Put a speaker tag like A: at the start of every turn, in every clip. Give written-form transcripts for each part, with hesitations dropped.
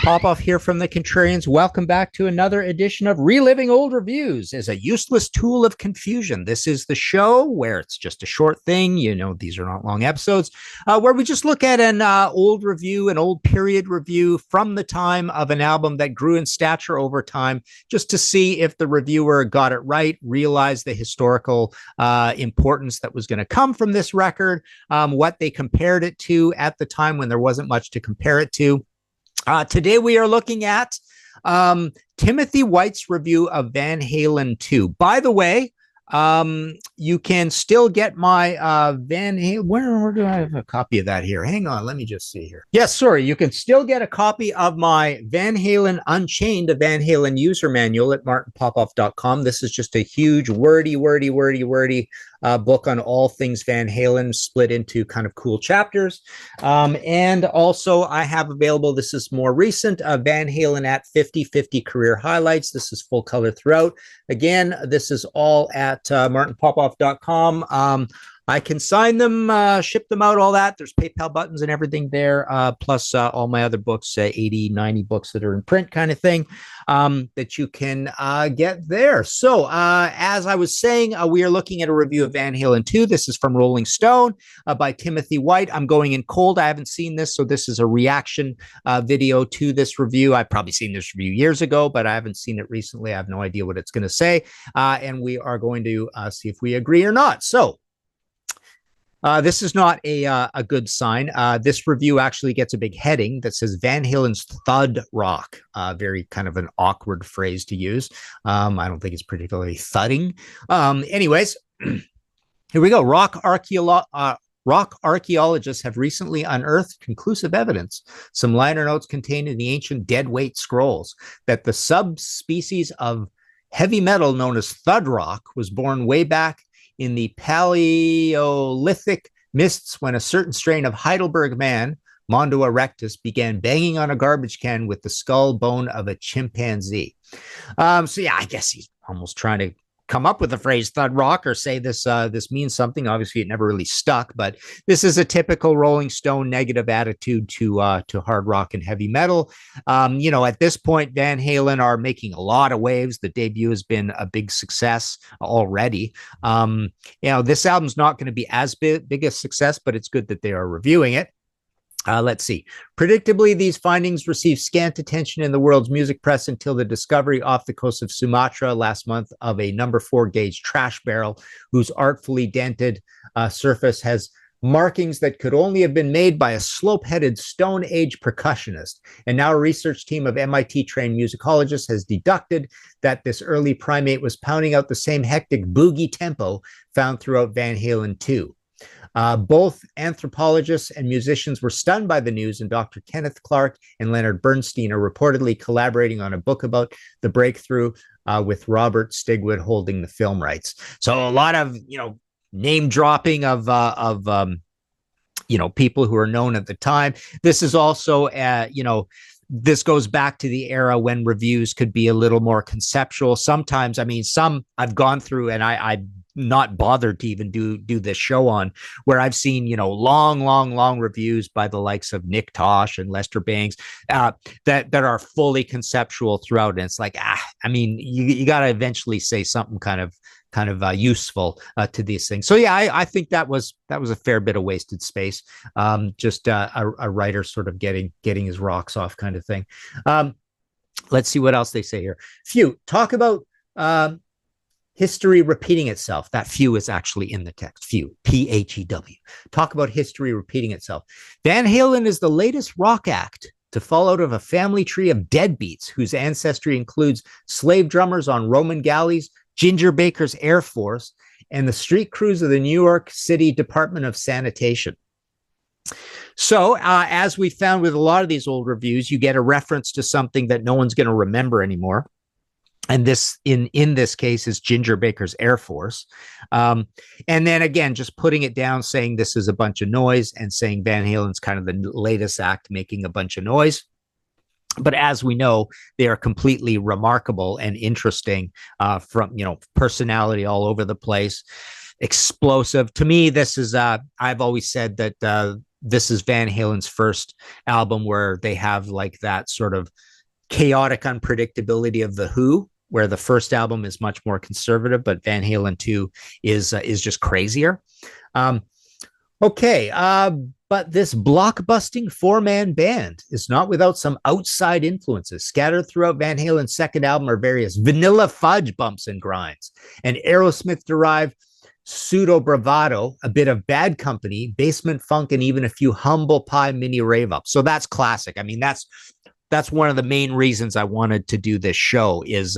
A: Popoff here from the Contrarians. Welcome back to another edition of Reliving Old Reviews as a useless tool of confusion. This is the show where it's just a short thing. You know, these are not long episodes, where we just look at an old review, an old period review from the time of an album that grew in stature over time, just to see if the reviewer got it right, realized the historical importance that was going to come from this record, what they compared it to at the time when there wasn't much to compare it to. Today we are looking at Timothy White's review of Van Halen 2. By the way, you can still get my Van Halen. Where do I have a copy of that here? Hang on, let me just see here. Yes, sorry, you can still get a copy of my Van Halen Unchained, a Van Halen user manual at martinpopoff.com. This is just a huge wordy book on all things Van Halen, split into kind of cool chapters. And also I have available, this is more recent, Van Halen at 50/50 career highlights. This is full color throughout. Again, this is all at martinpopoff.com. I can sign them, ship them out, all that. There's PayPal buttons and everything there, plus all my other books, 80, 90 books that are in print kind of thing, that you can get there. So as I was saying, we are looking at a review of Van Halen 2. This is from Rolling Stone by Timothy White. I'm going in cold. I haven't seen this, so this is a reaction video to this review. I've probably seen this review years ago, but I haven't seen it recently. I have no idea what it's going to say, and we are going to see if we agree or not. So this is not a good sign. This review actually gets a big heading that says Van Halen's thud rock. Very kind of an awkward phrase to use. I don't think it's particularly thudding. Anyways, here we go. Rock archaeologists have recently unearthed conclusive evidence, some liner notes contained in the ancient deadweight scrolls, that the subspecies of heavy metal known as thud rock was born way back in the Paleolithic mists when a certain strain of Heidelberg man, Mondo erectus, began banging on a garbage can with the skull bone of a chimpanzee. So yeah, I guess he's almost trying to come up with the phrase thud rock or say this means something. Obviously, it never really stuck, but this is a typical Rolling Stone negative attitude to hard rock and heavy metal. You know, at this point, Van Halen are making a lot of waves. The debut has been a big success already. You know, this album's not going to be as big a success, but it's good that they are reviewing it. Let's see. Predictably, these findings received scant attention in the world's music press until the discovery off the coast of Sumatra last month of a number 4 gauge trash barrel whose artfully dented surface has markings that could only have been made by a slope-headed Stone Age percussionist. And now a research team of MIT-trained musicologists has deducted that this early primate was pounding out the same hectic boogie tempo found throughout Van Halen 2. Both anthropologists and musicians were stunned by the news, and Dr. Kenneth Clark and Leonard Bernstein are reportedly collaborating on a book about the breakthrough, with Robert Stigwood holding the film rights. So a lot of, you know, name dropping of you know, people who are known at the time. This is also, you know, this goes back to the era when reviews could be a little more conceptual. Sometimes, I mean, some I've gone through and I not bothered to even do this show on, where I've seen, you know, long reviews by the likes of Nick Tosh and Lester Bangs that are fully conceptual throughout. And it's like, I mean, you got to eventually say something kind of useful to these things. So yeah, I think that was a fair bit of wasted space. Just a writer sort of getting his rocks off kind of thing. Let's see what else they say here. Few talk about history repeating itself. That few is actually in the text. Few, P-H-E-W. Talk about history repeating itself. Van Halen is the latest rock act to fall out of a family tree of deadbeats whose ancestry includes slave drummers on Roman galleys, Ginger Baker's Air Force, and the street crews of the New York City Department of Sanitation. So, as we found with a lot of these old reviews, you get a reference to something that no one's going to remember anymore. And this, in this case, is Ginger Baker's Air Force. And then again, just putting it down, saying this is a bunch of noise, and saying Van Halen's kind of the latest act making a bunch of noise. But as we know, they are completely remarkable and interesting, from, you know, personality all over the place, explosive. To me, this is, I've always said that this is Van Halen's first album where they have like that sort of chaotic unpredictability of the Who, where the first album is much more conservative, but Van Halen 2 is just crazier. But this blockbusting four-man band is not without some outside influences. Scattered throughout Van Halen's second album are various vanilla fudge bumps and grinds, and Aerosmith-derived pseudo-bravado, a bit of Bad Company, basement funk, and even a few humble pie mini rave-ups. So that's classic. I mean, that's one of the main reasons I wanted to do this show is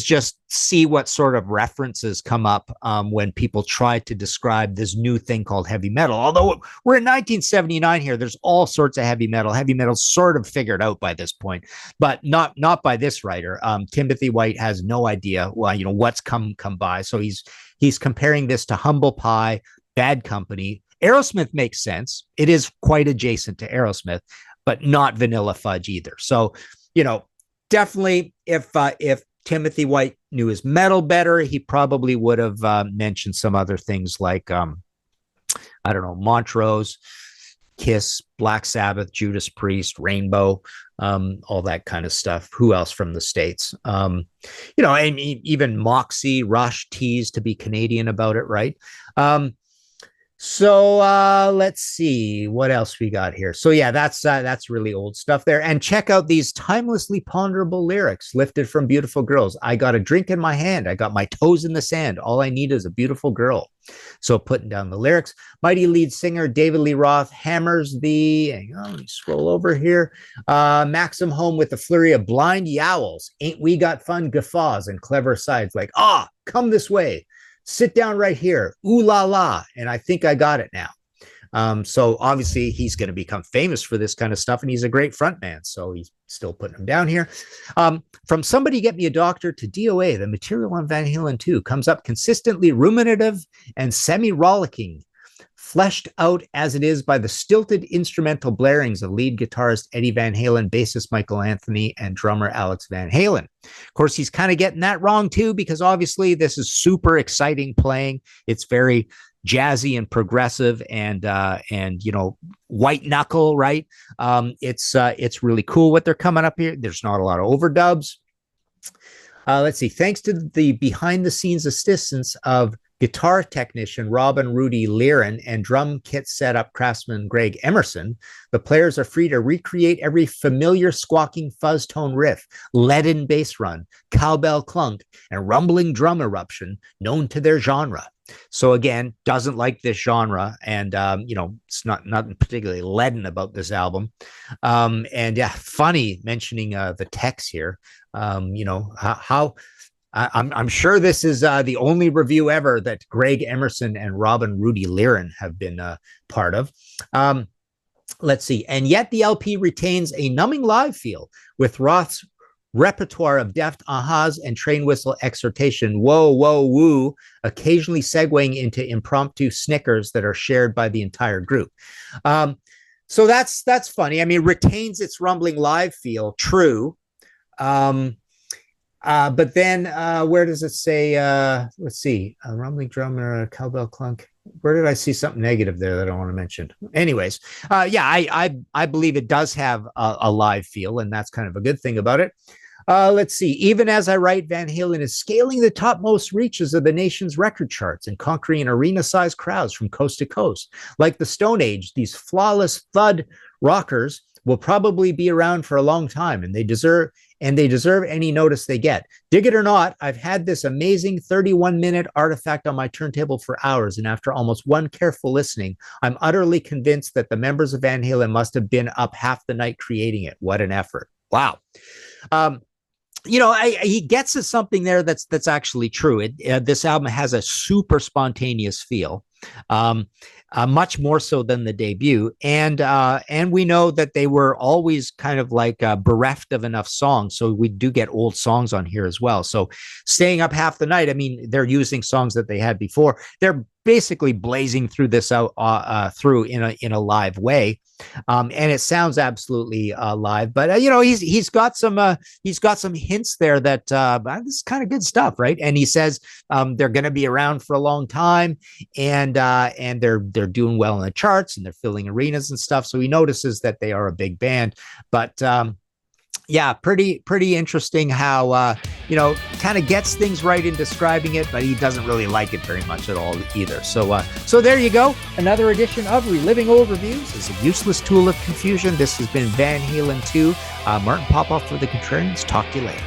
A: just see what sort of references come up when people try to describe this new thing called heavy metal. Although we're in 1979 here, there's all sorts of heavy metal. Heavy metal sort of figured out by this point, but not by this writer. Timothy White has no idea, what's come by. So he's comparing this to Humble Pie, Bad Company. Aerosmith makes sense. It is quite adjacent to Aerosmith, but not vanilla fudge either. So, definitely if Timothy White knew his metal better, he probably would have mentioned some other things like, Montrose, Kiss, Black Sabbath, Judas Priest, Rainbow, all that kind of stuff. Who else from the States? And even Moxie, Rush, Tease, to be Canadian about it, right? So let's see what else we got here. So yeah, that's really old stuff there. And check out these timelessly ponderable lyrics lifted from Beautiful Girls. I got a drink in my hand. I got my toes in the sand. All I need is a beautiful girl. So putting down the lyrics. Mighty lead singer David Lee Roth hammers hang on, let me scroll over here. Maxim home with a flurry of blind yowls. Ain't we got fun guffaws and clever sides like, come this way. Sit down right here. Ooh la la. And I think I got it now. So obviously he's going to become famous for this kind of stuff, and he's a great front man. So he's still putting him down here. From Somebody Get Me a Doctor to DOA, the material on Van Halen 2 comes up consistently ruminative and semi-rollicking, fleshed out as it is by the stilted instrumental blarings of lead guitarist Eddie Van Halen, bassist Michael Anthony, and drummer Alex Van Halen. Of course, he's kind of getting that wrong too, because obviously this is super exciting playing. It's very jazzy and progressive and white knuckle, right? It's really cool what they're coming up here. There's not a lot of overdubs. Let's see. Thanks to the behind the scenes assistance of guitar technician Robin Rudy Liren and drum kit setup craftsman Greg Emerson, the players are free to recreate every familiar squawking fuzz tone riff, leaden bass run, cowbell clunk, and rumbling drum eruption known to their genre. So again, doesn't like this genre, and it's not particularly leaden about this album. And yeah, funny mentioning the text here. How I'm sure this is the only review ever that Greg Emerson and Robin Rudy Liren have been part of. Let's see. And yet the LP retains a numbing live feel with Roth's repertoire of deft ahas and train whistle exhortation, whoa, whoa, woo, occasionally segueing into impromptu snickers that are shared by the entire group. So that's funny. I mean, retains its rumbling live feel, true. But then where does it say, let's see, a rumbling drummer, a cowbell clunk. Where did I see something negative there that I want to mention? Anyways, I believe it does have a live feel, and that's kind of a good thing about it. Let's see. Even as I write, Van Halen is scaling the topmost reaches of the nation's record charts and conquering arena-sized crowds from coast to coast. Like the Stone Age, these flawless thud rockers will probably be around for a long time, and they deserve any notice they get. Dig it or not, I've had this amazing 31-minute artifact on my turntable for hours, and after almost one careful listening, I'm utterly convinced that the members of Van Halen must have been up half the night creating it. What an effort. Wow. He gets at something there that's actually true. This album has a super spontaneous feel. Much more so than the debut, and we know that they were always kind of like bereft of enough songs, so we do get old songs on here as well. So staying up half the night, I mean, they're using songs that they had before. They're basically blazing through this out through in a live way, and it sounds absolutely live. But he's got some hints there that this is kind of good stuff, right? And he says they're going to be around for a long time, and they're doing well in the charts, and they're filling arenas and stuff. So he notices that they are a big band, but yeah, pretty interesting how kind of gets things right in describing it, but he doesn't really like it very much at all either. So there you go. Another edition of Reliving Old Reviews is a useless tool of confusion. This has been Van Halen 2. Martin Popoff for the Contrarians. Talk to you later.